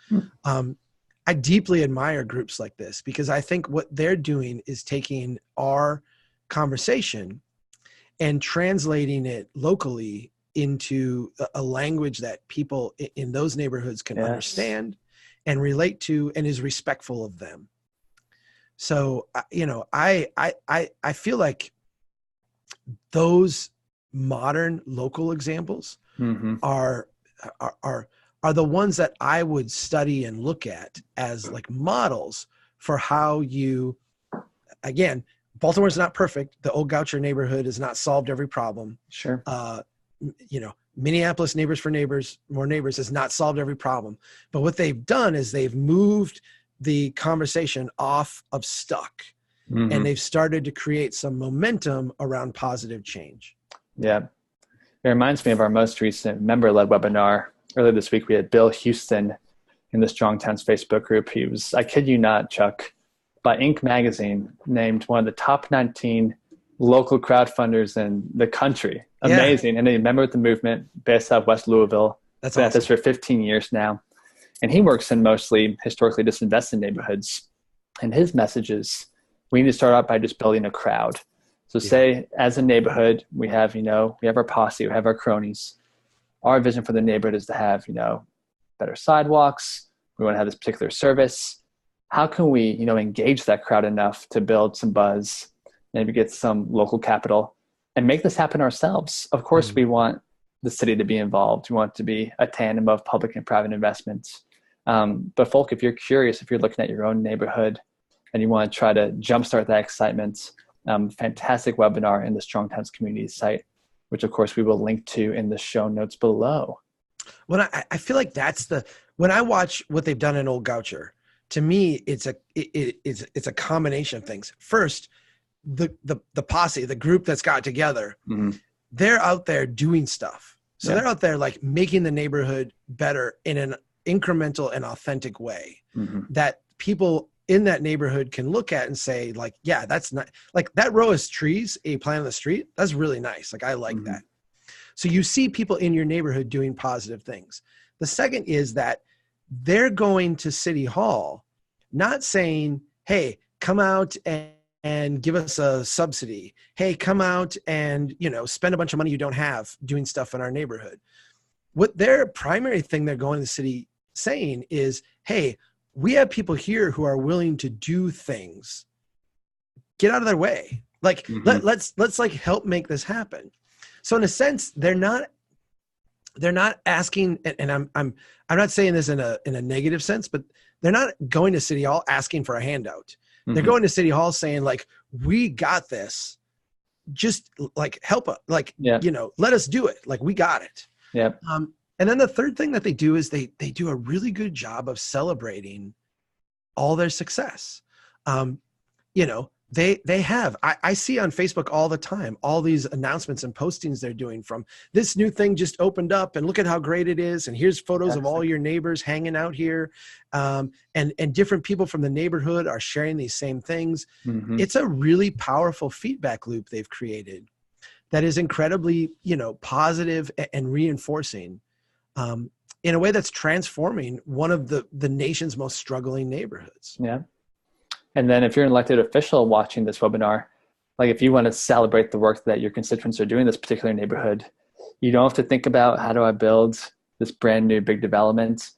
Speaker 2: I deeply admire groups like this because I think what they're doing is taking our conversation and translating it locally into a language that people in those neighborhoods can understand and relate to and is respectful of them. So, I feel like those modern local examples are the ones that I would study and look at as like models for how you, again, Baltimore's not perfect. The old Goucher neighborhood has not solved every problem.
Speaker 1: Sure.
Speaker 2: Minneapolis Neighbors for Neighbors, More Neighbors has not solved every problem. But what they've done is they've moved the conversation off of stuck and they've started to create some momentum around positive change. Yeah.
Speaker 1: It reminds me of our most recent member-led webinar. Earlier this week, we had Bill Houston in the Strong Towns Facebook group. He was, I kid you not, Chuck, by Inc. magazine, named one of the top 19 local crowdfunders in the country. Amazing. And a member of the movement based out of West Louisville.
Speaker 2: That's
Speaker 1: been
Speaker 2: awesome.
Speaker 1: At this for 15 years now. And he works in mostly historically disinvested neighborhoods. And his message is, we need to start out by just building a crowd. So say as a neighborhood, we have our posse, we have our cronies. Our vision for the neighborhood is to have, better sidewalks. We want to have this particular service. How can we, engage that crowd enough to build some buzz, maybe get some local capital and make this happen ourselves? Of course, we want the city to be involved. We want it to be a tandem of public and private investments. But folk, if you're curious, if you're looking at your own neighborhood and you want to try to jumpstart that excitement, fantastic webinar in the Strong Towns community site, which of course we will link to in the show notes below.
Speaker 2: Well, I feel like when I watch what they've done in Old Goucher, to me, it's a combination of things. First, the posse, the group that's got together, they're out there doing stuff. So they're out there like making the neighborhood better in an incremental and authentic way that people in that neighborhood can look at and say like, yeah, that's not like that row of trees you plant on the street. That's really nice. Like, I like that. So you see people in your neighborhood doing positive things. The second is that they're going to City Hall, not saying, hey, come out and give us a subsidy. Hey, come out and, spend a bunch of money you don't have doing stuff in our neighborhood. What their primary thing they're going to the city saying is, hey, we have people here who are willing to do things. Get out of their way. Like, let's like help make this happen. So in a sense, they're not asking, and I'm not saying this in a negative sense, but they're not going to City Hall asking for a handout. They're going to City Hall saying like, we got this. Just like help us, like, let us do it. Like, we got it.
Speaker 1: Yeah.
Speaker 2: And then the third thing that they do is they do a really good job of celebrating all their success. They have, I see on Facebook all the time, all these announcements and postings they're doing from this new thing just opened up and look at how great it is. And here's photos of all your neighbors hanging out here. And different people from the neighborhood are sharing these same things. It's a really powerful feedback loop they've created that is incredibly, positive and reinforcing in a way that's transforming one of the nation's most struggling neighborhoods.
Speaker 1: Yeah. And then if you're an elected official watching this webinar, like if you want to celebrate the work that your constituents are doing in this particular neighborhood, you don't have to think about how do I build this brand new big development.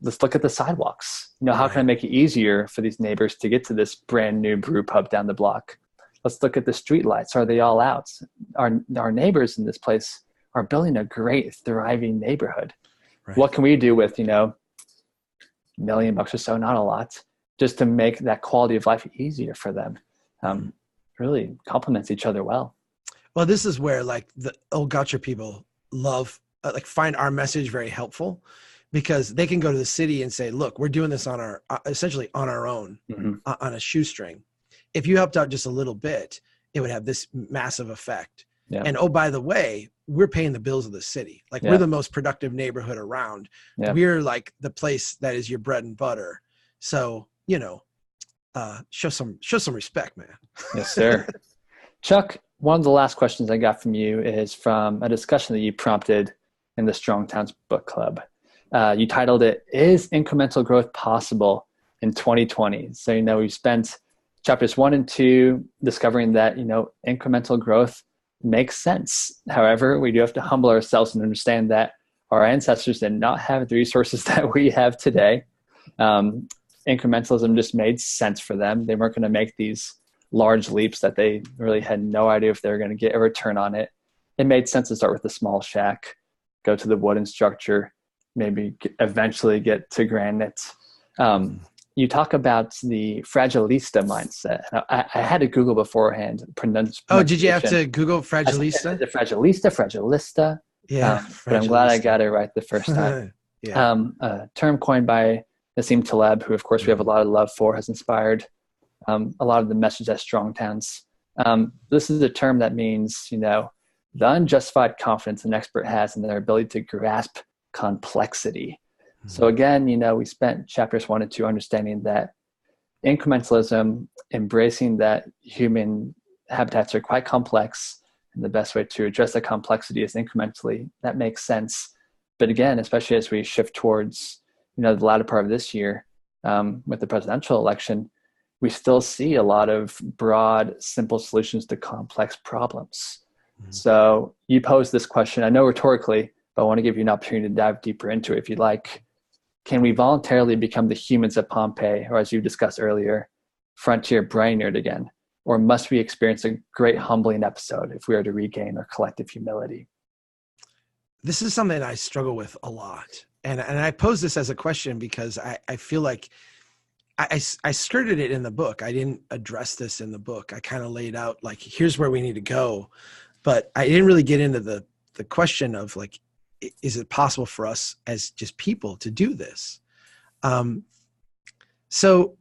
Speaker 1: Let's look at the sidewalks. How can I make it easier for these neighbors to get to this brand new brew pub down the block? Let's look at the street lights. Are they all out? Our neighbors in this place are building a great, thriving neighborhood. Right. What can we do with, $1 million or so, not a lot, just to make that quality of life easier for them? Really complements each other well.
Speaker 2: Well, this is where like the Old Goucher people find our message very helpful, because they can go to the city and say, look, we're doing this on essentially on our own, on a shoestring. If you helped out just a little bit, it would have this massive effect. Yeah. And oh, by the way, we're paying the bills of the city. Like we're the most productive neighborhood around. Yeah. We're like the place that is your bread and butter. So, show some respect, man.
Speaker 1: Yes, sir. Chuck, one of the last questions I got from you is from a discussion that you prompted in the Strong Towns Book Club. You titled it, "Is Incremental Growth Possible in 2020?" So, we spent chapters 1 and 2 discovering that, incremental growth makes sense. However, we do have to humble ourselves and understand that our ancestors did not have the resources that we have today. Incrementalism just made sense for them. They weren't going to make these large leaps that they really had no idea if they were going to get a return on it. It made sense to start with the small shack, go to the wooden structure, maybe eventually get to granite. You talk about the fragilista mindset. I had to Google beforehand.
Speaker 2: Oh, did you have to Google fragilista?
Speaker 1: The fragilista.
Speaker 2: Yeah.
Speaker 1: But I'm glad I got it right the first time. A term coined by Nassim Taleb, who of course we have a lot of love for, has inspired a lot of the message at Strong Towns. This is a term that means, the unjustified confidence an expert has in their ability to grasp complexity. So again, we spent chapters 1 and 2 understanding that incrementalism, embracing that human habitats are quite complex, and the best way to address that complexity is incrementally. That makes sense. But again, especially as we shift towards, the latter part of this year with the presidential election, we still see a lot of broad, simple solutions to complex problems. So you posed this question, I know rhetorically, but I want to give you an opportunity to dive deeper into it if you'd like. Can we voluntarily become the humans of Pompeii, or as you discussed earlier, frontier Brainerd again? Or must we experience a great humbling episode if we are to regain our collective humility?
Speaker 2: this is something I struggle with a lot. And I pose this as a question because I feel like I skirted it in the book. I didn't address this in the book. I kind of laid out like, here's where we need to go. But I didn't really get into the question of like, is it possible for us as just people to do this? So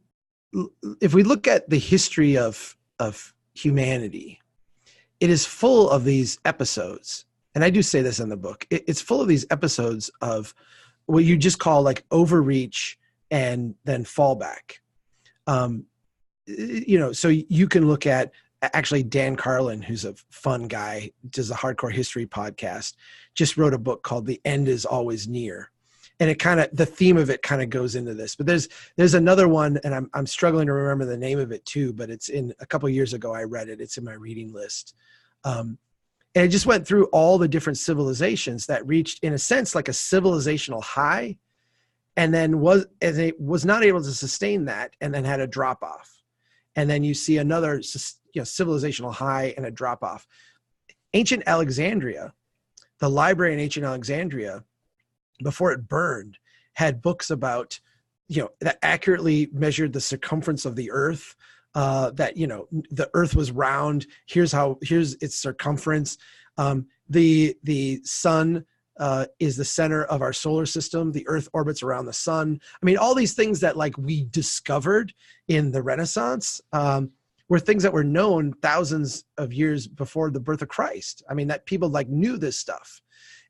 Speaker 2: if we look at the history of humanity, it is full of these episodes. And I do say this in the book. It's full of these episodes of what you just call like overreach and then fallback. So you can look at actually Dan Carlin, who's a fun guy, does a hardcore history podcast, just wrote a book called The End is Always Near. And it kind of, the theme of it kind of goes into this, but there's another one, and I'm struggling to remember the name of it too, but it's in a couple of years ago, I read it. It's in my reading list. And it just went through all the different civilizations that reached, in a sense, like a civilizational high, and then was not able to sustain that, and then had a drop off. And then you see another civilizational high and a drop off. Ancient Alexandria, the library in ancient Alexandria, before it burned, had books about, that accurately measured the circumference of the earth, that, the earth was round. Here's its circumference. The sun is the center of our solar system. The earth orbits around the sun. I mean, all these things that like we discovered in the Renaissance, were things that were known thousands of years before the birth of Christ. I mean, that people like knew this stuff,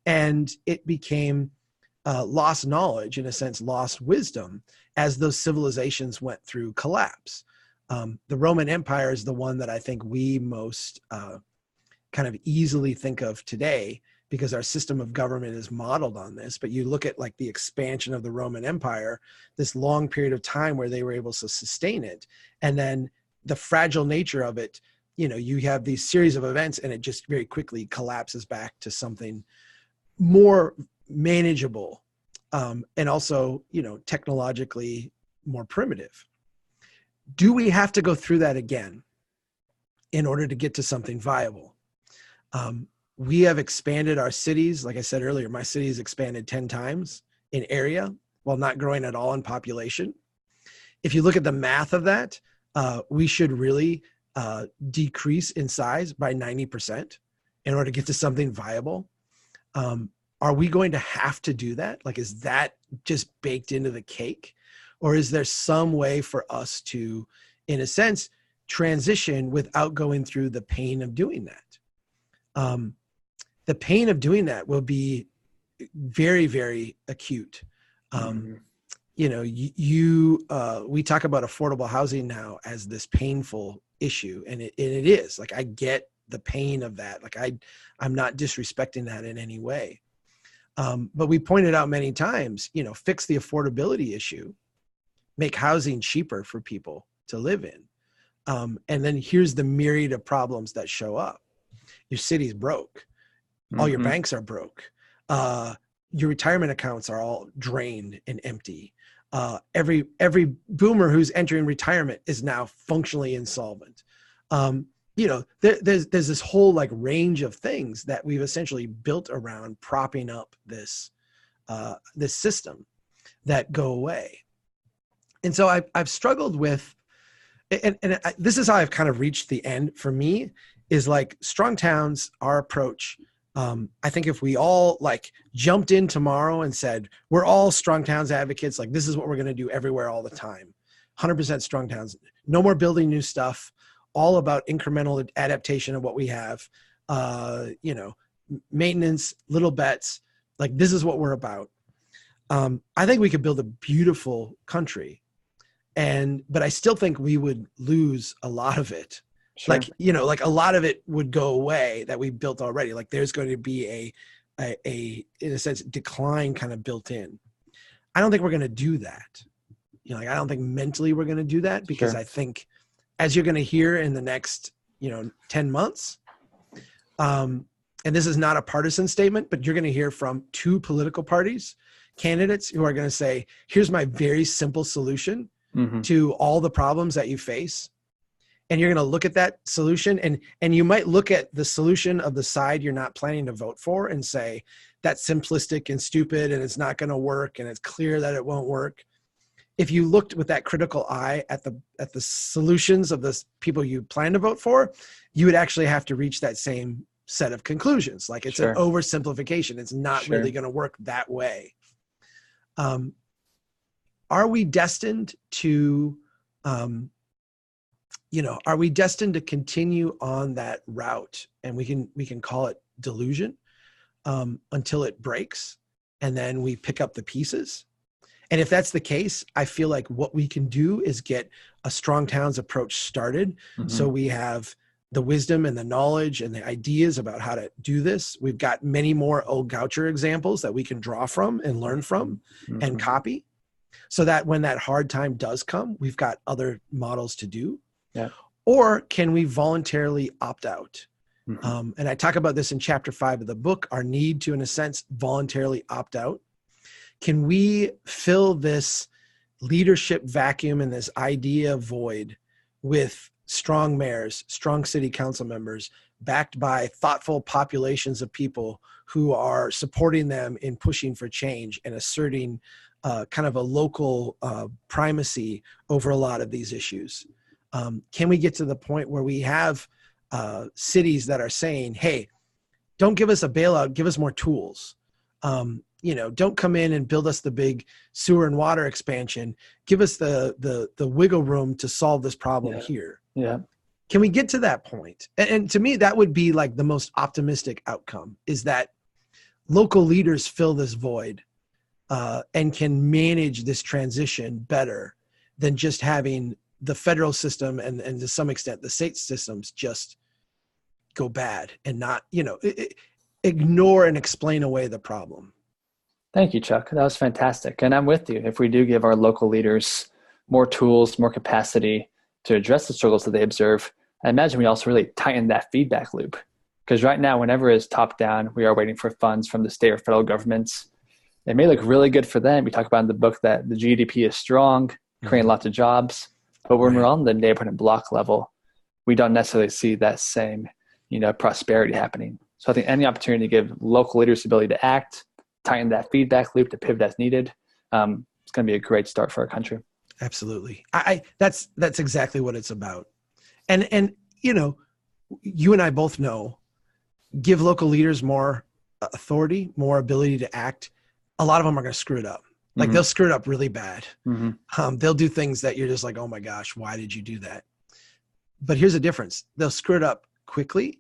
Speaker 2: and it became lost knowledge, in a sense, lost wisdom as those civilizations went through collapse. The Roman Empire is the one that I think we most kind of easily think of today, because our system of government is modeled on this. But you look at like the expansion of the Roman Empire, this long period of time where they were able to sustain it, and then the fragile nature of it, you have these series of events and it just very quickly collapses back to something more manageable, and also, technologically more primitive. Do we have to go through that again in order to get to something viable? We have expanded our cities. Like I said earlier, my city has expanded 10 times in area while not growing at all in population. If you look at the math of that, we should really decrease in size by 90% in order to get to something viable. Are we going to have to do that? Like, is that just baked into the cake? Or is there some way for us to, in a sense, transition without going through the pain of doing that? The pain of doing that will be very, very acute. We talk about affordable housing now as this painful issue, and it is. Like, I get the pain of that. Like, I'm not disrespecting that in any way. But we pointed out many times, fix the affordability issue, make housing cheaper for people to live in. And then here's the myriad of problems that show up. Your city's broke. All your banks are broke. Your retirement accounts are all drained and empty. Every boomer who's entering retirement is now functionally insolvent. There's this whole like range of things that we've essentially built around propping up this system that go away. And so I've struggled with, and this is how I've kind of reached the end for me, is like strong towns, our approach. I think if we all like jumped in tomorrow and said, we're all strong towns advocates, like this is what we're going to do everywhere all the time, 100% strong towns, no more building new stuff, all about incremental adaptation of what we have, maintenance, little bets, like this is what we're about. I think we could build a beautiful country, but I still think we would lose a lot of it. Sure. Like a lot of it would go away that we built already. Like there's going to be a in a sense, decline kind of built in. I don't think we're going to do that. I don't think mentally we're going to do that, because sure. I think, as you're going to hear in the next, 10 months, and this is not a partisan statement, but you're going to hear from two political parties, candidates who are going to say, here's my very simple solution to all the problems that you face. and you're going to look at that solution, and you might look at the solution of the side you're not planning to vote for and say, that's simplistic and stupid and it's not going to work and it's clear that it won't work. If you looked with that critical eye at the solutions of the people you plan to vote for, you would actually have to reach that same set of conclusions. Like, it's an oversimplification. It's not really going to work that way. Are we destined to, are we destined to continue on that route? And we can call it delusion until it breaks, and then we pick up the pieces. And if that's the case, I feel like what we can do is get a Strong Towns approach started. Mm-hmm. So we have the wisdom and the knowledge and the ideas about how to do this. We've got many more old Goucher examples that we can draw from and learn from and copy, so that when that hard time does come, we've got other models to do. Yeah. Or can we voluntarily opt out? Mm-hmm. And I talk about this in chapter 5 of the book, our need to, in a sense, voluntarily opt out. Can we fill this leadership vacuum and this idea void with strong mayors, strong city council members, backed by thoughtful populations of people who are supporting them in pushing for change and asserting kind of a local primacy over a lot of these issues? Can we get to the point where we have cities that are saying, hey, don't give us a bailout, give us more tools. Don't come in and build us the big sewer and water expansion. Give us the wiggle room to solve this problem here. Yeah. Can we get to that point? And to me, that would be like the most optimistic outcome, is that local leaders fill this void and can manage this transition better than just having the federal system and to some extent the state systems just go bad and not, ignore and explain away the problem.
Speaker 1: Thank you, Chuck. That was fantastic. And I'm with you. If we do give our local leaders more tools, more capacity to address the struggles that they observe, I imagine we also really tighten that feedback loop. Because right now, whenever it's top down, we are waiting for funds from the state or federal governments. It may look really good for them. We talk about in the book that the GDP is strong, creating lots of jobs. But when we're on the neighborhood and block level, we don't necessarily see that same, prosperity happening. So I think any opportunity to give local leaders the ability to act, tighten that feedback loop, to pivot as needed, it's going to be a great start for our country.
Speaker 2: Absolutely. That's exactly what it's about. And you and I both know, give local leaders more authority, more ability to act, a lot of them are going to screw it up. Like they'll screw it up really bad. They'll do things that you're just like, oh my gosh, why did you do that? But here's the difference. They'll screw it up quickly.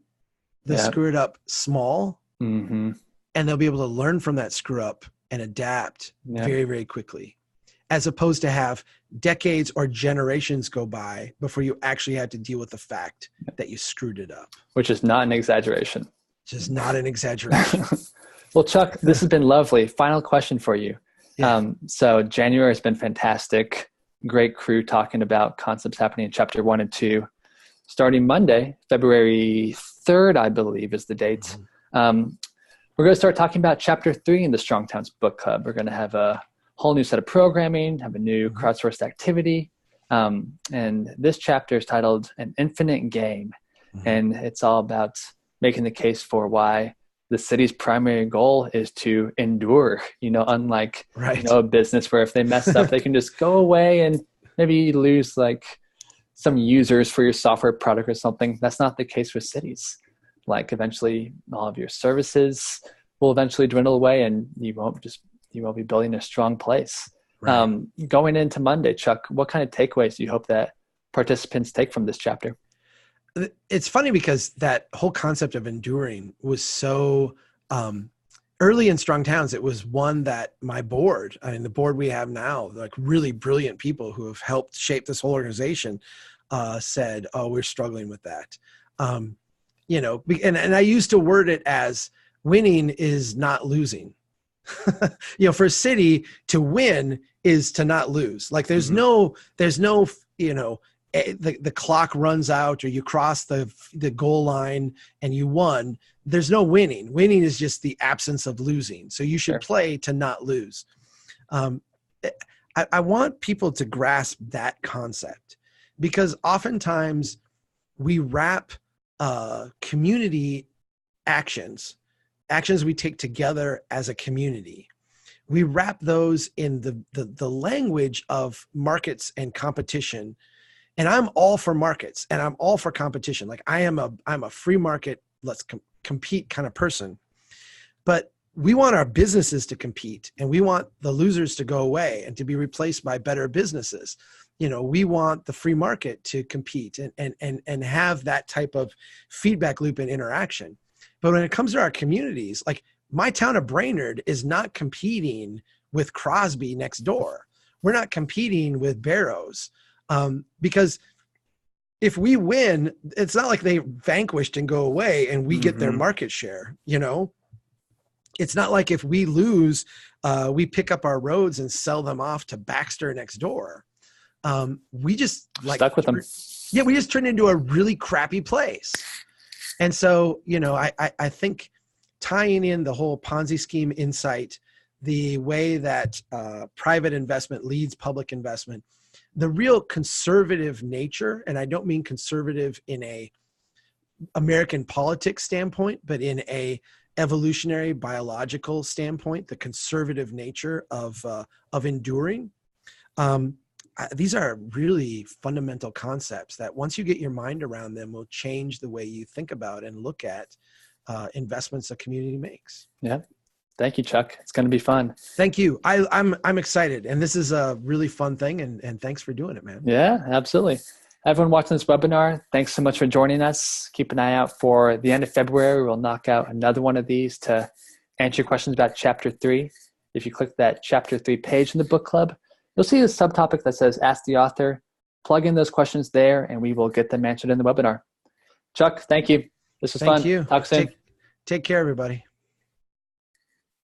Speaker 2: They'll screw it up small. And they'll be able to learn from that screw up and adapt very, very quickly, as opposed to have decades or generations go by before you actually have to deal with the fact that you screwed it up.
Speaker 1: Which is not an exaggeration.
Speaker 2: Just not an exaggeration.
Speaker 1: Well, Chuck, this has been lovely. Final question for you. Yeah. So January has been fantastic. Great crew talking about concepts happening in chapter 1 and 2. Starting Monday, February 3rd, I believe is the date. We're going to start talking about chapter 3 in the Strong Towns Book Club. We're going to have a whole new set of programming, have a new crowdsourced activity. And this chapter is titled An Infinite Game. And it's all about making the case for why the city's primary goal is to endure, unlike a business where if they mess up, they can just go away and maybe lose like some users for your software product or something. That's not the case for cities. Like eventually all of your services will eventually dwindle away and you won't be building a strong place. Right. Going into Monday, Chuck, what kind of takeaways do you hope that participants take from this chapter?
Speaker 2: It's funny because that whole concept of enduring was so early in Strong Towns. It was one that my board, the board we have now, like really brilliant people who have helped shape this whole organization, said, oh, we're struggling with that. And I used to word it as winning is not losing. For a city to win is to not lose. Like there's no, the clock runs out or you cross the goal line and you won. There's no winning. Winning is just the absence of losing. So you should play to not lose. I want people to grasp that concept, because oftentimes we wrap community actions we take together as a community. We wrap those in the language of markets and competition. And I'm all for markets and I'm all for competition. Like I'm a free market, let's compete kind of person. But we want our businesses to compete, and we want the losers to go away and to be replaced by better businesses. We want the free market to compete and have that type of feedback loop and interaction. But when it comes to our communities, like my town of Brainerd is not competing with Crosby next door. We're not competing with Barrows, because if we win, it's not like they vanquished and go away and we get their market share. It's not like if we lose, we pick up our roads and sell them off to Baxter next door. We just
Speaker 1: stuck with them.
Speaker 2: Yeah, we just turned into a really crappy place. And so, I think tying in the whole Ponzi scheme insight, the way that private investment leads public investment, the real conservative nature, and I don't mean conservative in a American politics standpoint, but in a evolutionary biological standpoint, the conservative nature of enduring. These are really fundamental concepts that once you get your mind around them will change the way you think about and look at investments a community makes.
Speaker 1: Yeah. Thank you, Chuck. It's going to be fun.
Speaker 2: Thank you. I'm excited. And this is a really fun thing. And thanks for doing it, man.
Speaker 1: Yeah, absolutely. Everyone watching this webinar, thanks so much for joining us. Keep an eye out for the end of February. We'll knock out another one of these to answer your questions about Chapter 3. If you click that Chapter 3 page in the book club, you'll see a subtopic that says Ask the Author. Plug in those questions there, and we will get them answered in the webinar. Chuck, thank you. This was fun.
Speaker 2: Thank you.
Speaker 1: Talk soon.
Speaker 2: Take care, everybody.